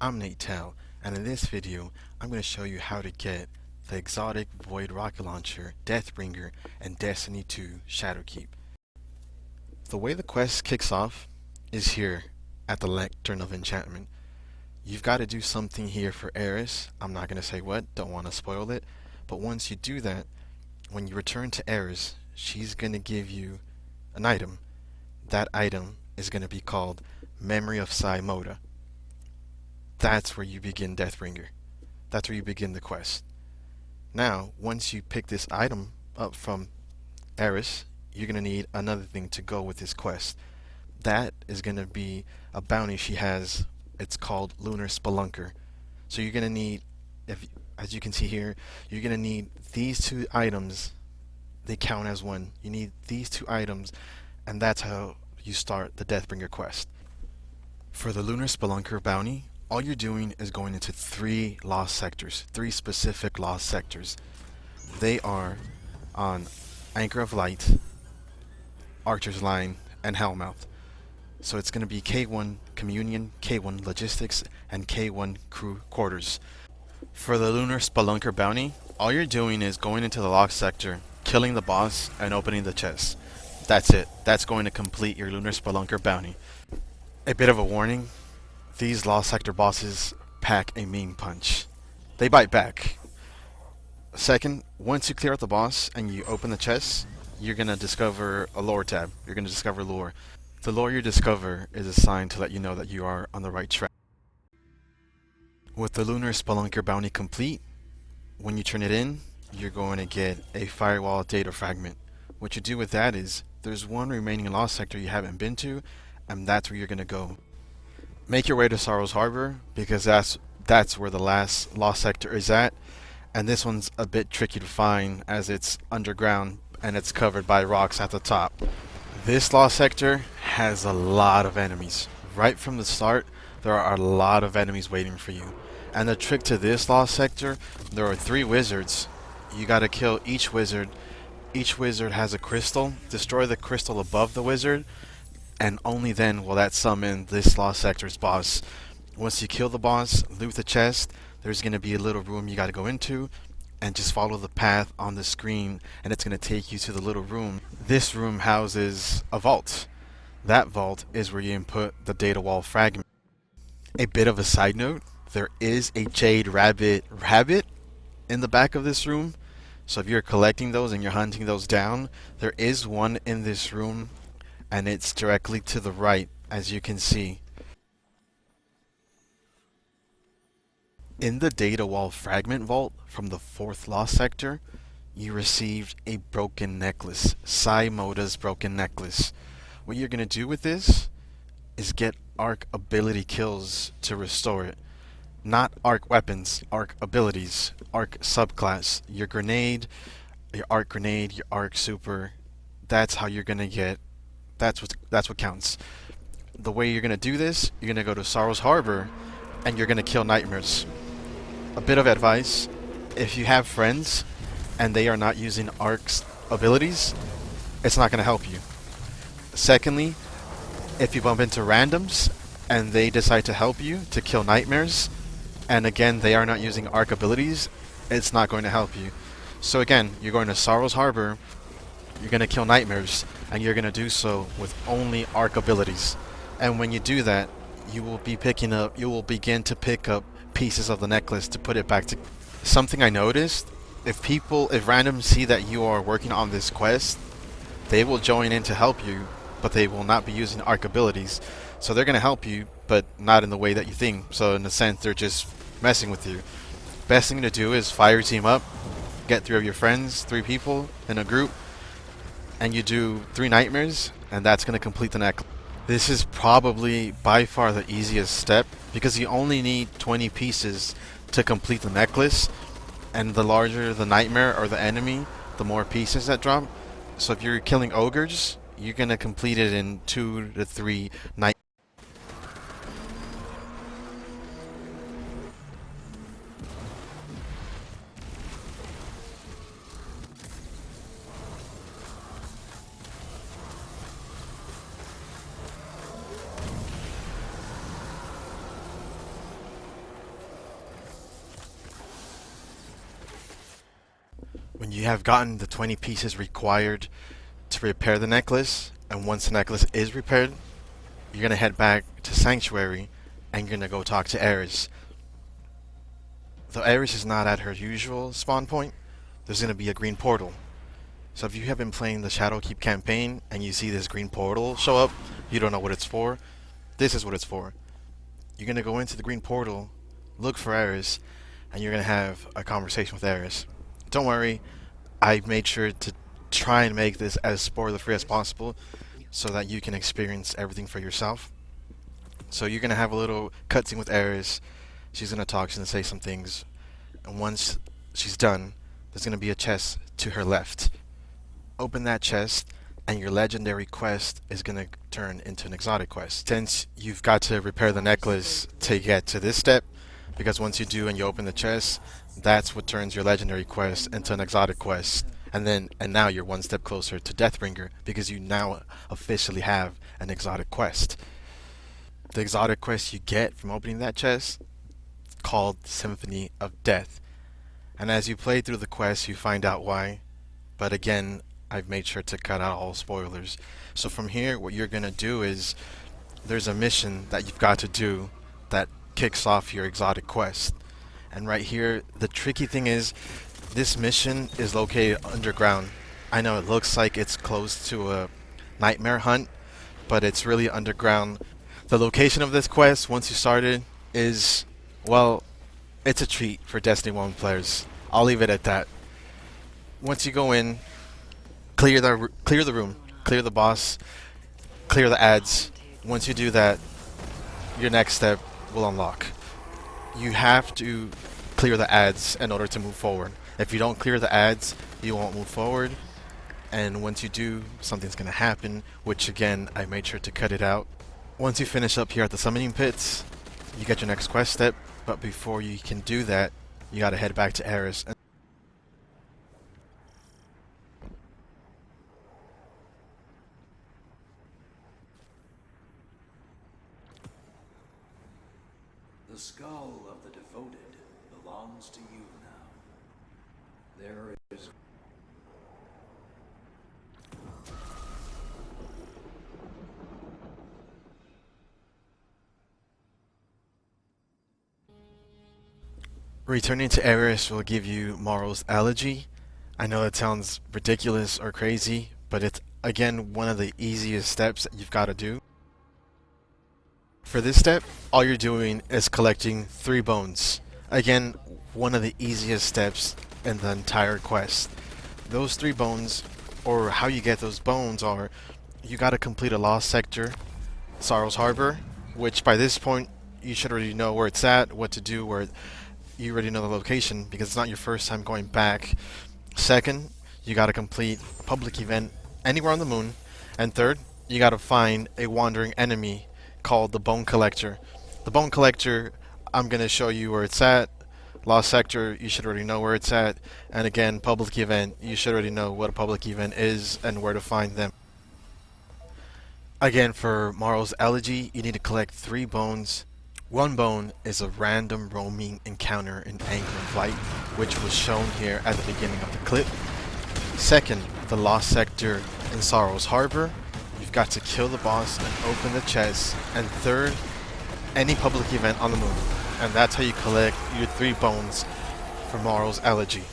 I'm Nate Tell, and in this video, I'm going to show you how to get the exotic Void Rocket Launcher, Deathbringer, and Destiny 2 Shadowkeep. The way the quest kicks off is here at the Lectern of Enchantment. You've got to do something here for Eris. I'm not going to say what, don't want to spoil it, but once you do that, when you return to Eris, she's going to give you an item. That item is going to be called Memory of Mota. That's where you begin Deathbringer. That's where you begin the quest. Now, once you pick this item up from Eris, you're going to need another thing to go with this quest. That is going to be a bounty she has. It's called Lunar Spelunker. So you're going to need, as you can see here, you're going to need these two items. They count as one. You need these two items, and that's how you start the Deathbringer quest. For the Lunar Spelunker bounty, all you're doing is going into three lost sectors, three specific lost sectors. They are on Anchor of Light, Archer's Line, and Hellmouth. So it's going to be K1 Communion, K1 Logistics, and K1 Crew Quarters. For the Lunar Spelunker bounty, all you're doing is going into the lost sector, killing the boss, and opening the chest. That's it. That's going to complete your Lunar Spelunker bounty. A bit of a warning. These lost sector bosses pack a mean punch. They bite back. Second, once you clear out the boss and you open the chest, you're going to discover a lore tab. You're going to discover lore. The lore you discover is assigned to let you know that you are on the right track. With the Lunar Spelunker bounty complete, when you turn it in, you're going to get a Firewall data fragment. What you do with that is, there's one remaining lost sector you haven't been to, and that's where you're going to go. Make your way to Sorrow's Harbor, because that's where the last lost sector is at, and this one's a bit tricky to find as it's underground and it's covered by rocks at the top. This lost sector has a lot of enemies. Right from the start, there are a lot of enemies waiting for you. And the trick to this lost sector, there are 3 wizards. You gotta kill each wizard. Each wizard has a crystal. Destroy the crystal above the wizard, and only then will that summon this lost sector's boss. Once you kill the boss, loot the chest, there's going to be a little room you got to go into, and just follow the path on the screen, and it's going to take you to the little room. This room houses a vault. That vault is where you input the data wall fragment. A bit of a side note, there is a jade rabbit in the back of this room. So if you're collecting those and you're hunting those down, there is one in this room, and it's directly to the right, as you can see. In the data wall fragment vault from the 4th lost sector, you received a broken necklace, Mota's broken necklace. What you're going to do with this is get arc ability kills to restore it. Not arc weapons, arc abilities, arc subclass. Your grenade, your arc super, that's how you're going to get. That's what counts. The way you're going to do this, you're going to go to Sorrow's Harbor, and you're going to kill nightmares. A bit of advice, if you have friends, and they are not using arc's abilities, it's not going to help you. Secondly, if you bump into randoms, and they decide to help you to kill nightmares, and again, they are not using arc abilities, it's not going to help you. So again, you're going to Sorrow's Harbor, you're going to kill nightmares, and you're going to do so with only arc abilities. And when you do that, you will begin to pick up pieces of the necklace to put it back to. Something I noticed, if randoms see that you are working on this quest, they will join in to help you, but they will not be using arc abilities. So they're going to help you, but not in the way that you think. So in a sense, they're just messing with you. Best thing to do is fire team up, get 3 of your friends, 3 people in a group, and you do 3 nightmares, and that's going to complete the necklace. This is probably by far the easiest step, because you only need 20 pieces to complete the necklace, and the larger the nightmare or the enemy, the more pieces that drop. So if you're killing ogres, you're going to complete it in 2 to 3 nightmares. When you have gotten the 20 pieces required to repair the necklace, and once the necklace is repaired, you're going to head back to Sanctuary and you're going to go talk to Eris. Though Eris is not at her usual spawn point, there's going to be a green portal. So if you have been playing the Shadowkeep campaign and you see this green portal show up, you don't know what it's for, this is what it's for. You're going to go into the green portal, look for Eris, and you're going to have a conversation with Eris. Don't worry, I made sure to try and make this as spoiler free as possible so that you can experience everything for yourself. So you're going to have a little cutscene with Eris. She's going to talk, she's going to say some things, and once she's done, there's going to be a chest to her left. Open that chest and your legendary quest is going to turn into an exotic quest. Since you've got to repair the necklace to get to this step, because once you do and you open the chest, that's what turns your legendary quest into an exotic quest. And now you're one step closer to Deathbringer because you now officially have an exotic quest. The exotic quest you get from opening that chest is called Symphony of Death. And as you play through the quest, you find out why. But again, I've made sure to cut out all spoilers. So from here, what you're going to do is there's a mission that you've got to do that kicks off your exotic quest. And right here, the tricky thing is this mission is located underground. I know it looks like it's close to a nightmare hunt, but it's really underground. The location of this quest, once you start it, is, well, it's a treat for Destiny 1 players. I'll leave it at that. Once you go in, clear the room, clear the boss, clear the ads. Once you do that, your next step will unlock. You have to clear the ads in order to move forward. If you don't clear the ads, you won't move forward. And once you do, something's going to happen, which again, I made sure to cut it out. Once you finish up here at the summoning pits, you get your next quest step. But before you can do that, you got to head back to Eris. The skull of the devoted belongs to you now. There is... Returning to Eris will give you Marrow's Elegy. I know it sounds ridiculous or crazy, but it's again one of the easiest steps that you've got to do. For this step, all you're doing is collecting 3 bones. Again, one of the easiest steps in the entire quest. Those 3 bones, or how you get those bones, are you gotta complete a lost sector, Sorrow's Harbor, which by this point you should already know where it's at, what to do, where you already know the location because it's not your first time going back. Second, you gotta complete a public event anywhere on the moon. And third, you gotta find a wandering enemy called the Bone Collector. The Bone Collector, I'm going to show you where it's at. Lost Sector, you should already know where it's at. And again, public event, you should already know what a public event is and where to find them. Again, for Marrow's Elegy, you need to collect 3 bones. 1 bone is a random roaming encounter in Anger of Light, which was shown here at the beginning of the clip. Second, the Lost Sector in Sorrow's Harbor. You've got to kill the boss and open the chest. And third, any public event on the moon. And that's how you collect your 3 bones for Marrow's Elegy.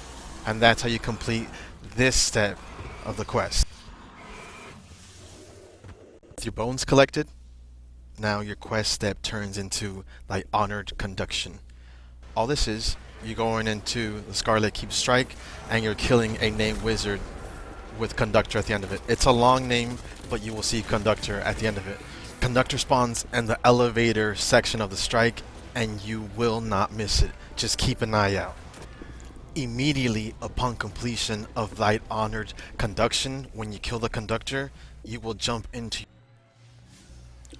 And that's how you complete this step of the quest. With your bones collected, now your quest step turns into like honored conduction. All this is, you're going into the Scarlet Keep Strike and you're killing a named wizard with Conductor at the end of it. It's a long name, but you will see Conductor at the end of it. Conductor spawns in the elevator section of the strike and you will not miss it. Just keep an eye out. Immediately upon completion of thy honored conduction, when you kill the Conductor, you will jump into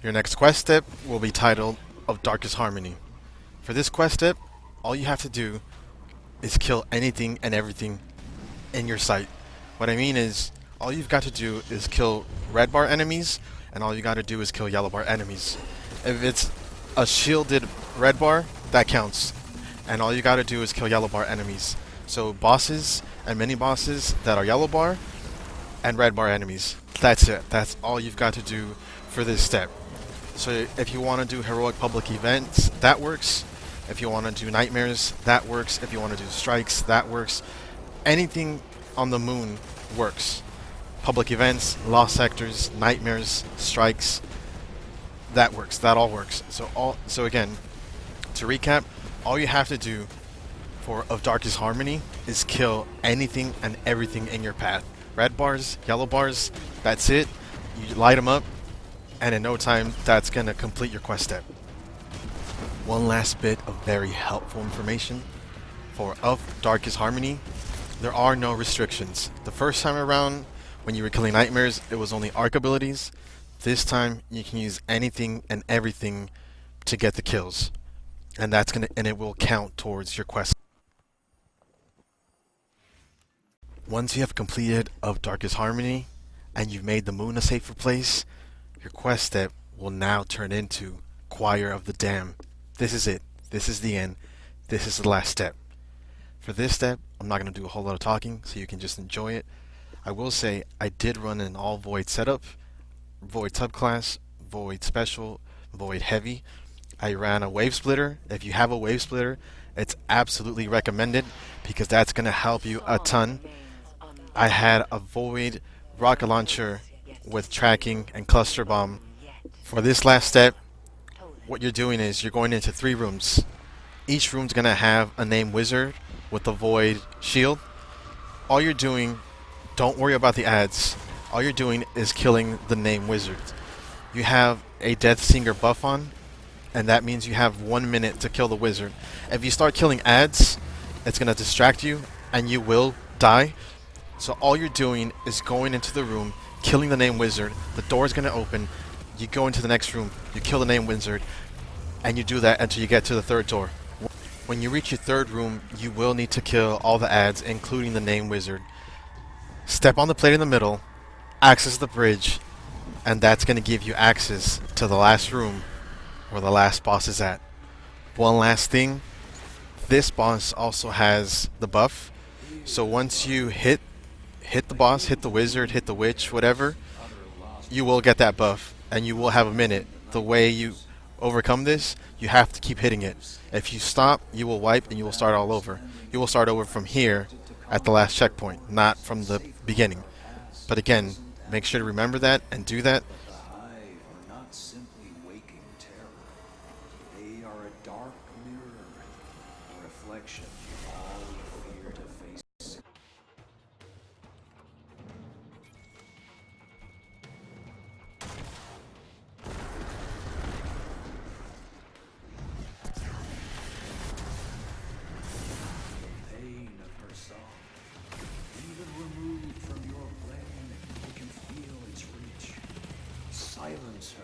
your next quest step will be titled of Darkest Harmony. For this quest step, all you have to do is kill anything and everything in your sight. What I mean is, all you've got to do is kill red bar enemies, and all you got to do is kill yellow bar enemies. If it's a shielded red bar, that counts. And all you got to do is kill yellow bar enemies. So bosses and mini bosses that are yellow bar and red bar enemies. That's it. That's all you've got to do for this step. So if you want to do heroic public events, that works. If you want to do nightmares, that works. If you want to do strikes, that works. Anything on the moon works. Public events, lost sectors, nightmares, strikes, that works. That all works. So again, to recap, all you have to do for Of Darkest Harmony is kill anything and everything in your path. Red bars, yellow bars, that's it. You light them up, and in no time, that's going to complete your quest step. One last bit of very helpful information. For Of Darkest Harmony, there are no restrictions. The first time around, when you were killing nightmares, it was only arc abilities. This time, you can use anything and everything to get the kills. And it will count towards your quest. Once you have completed Of Darkest Harmony, and you've made the moon a safer place, your quest step will now turn into Choir of the Damned. This is it. This is the end. This is the last step. For this step, I'm not going to do a whole lot of talking, so you can just enjoy it. I will say I did run an all Void setup, Void subclass, Void special, Void heavy. I ran a wave splitter. If you have a wave splitter, it's absolutely recommended because that's going to help you a ton. I had a Void rocket launcher with tracking and cluster bomb. For this last step, what you're doing is you're going into 3 rooms. Each room's going to have a name wizard with a Void shield. All you're doing, don't worry about the ads. All you're doing is killing the name wizard. You have a Deathsinger buff on, and that means you have 1 minute to kill the wizard. If you start killing ads, it's going to distract you, and you will die. So all you're doing is going into the room, killing the name wizard. The door's going to open. You go into the next room, you kill the name wizard, and you do that until you get to the 3rd door. When you reach your 3rd room, you will need to kill all the ads, including the name wizard. Step on the plate in the middle, access the bridge, and that's going to give you access to the last room where the last boss is at. One last thing, this boss also has the buff, so once you hit the boss, hit the wizard, hit the witch, whatever, you will get that buff, and you will have a minute. The way you overcome this, you have to keep hitting it. If you stop, you will wipe and you will start all over. You will start over from here at the last checkpoint, not from the beginning. But again, make sure to remember that and do that. The Hive are not simply waking terror. They are a dark mirror, a reflection of all we fear to face. The pain of her song, even removed from your plane, you can feel its reach. Silence her.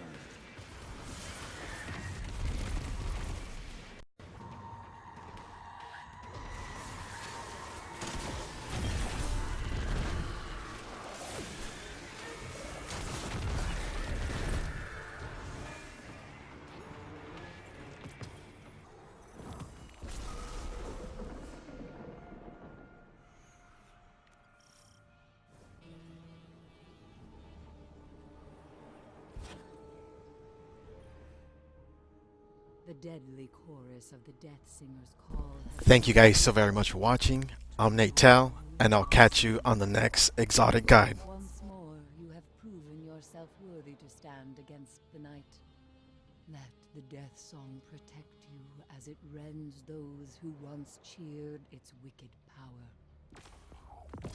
The deadly chorus of the Deathsinger's call. Thank you guys so very much for watching. I'm Nate Tal, and I'll catch you on the next exotic guide. Once more, you have proven yourself worthy to stand against the night. Let the death song protect you as it rends those who once cheered its wicked power.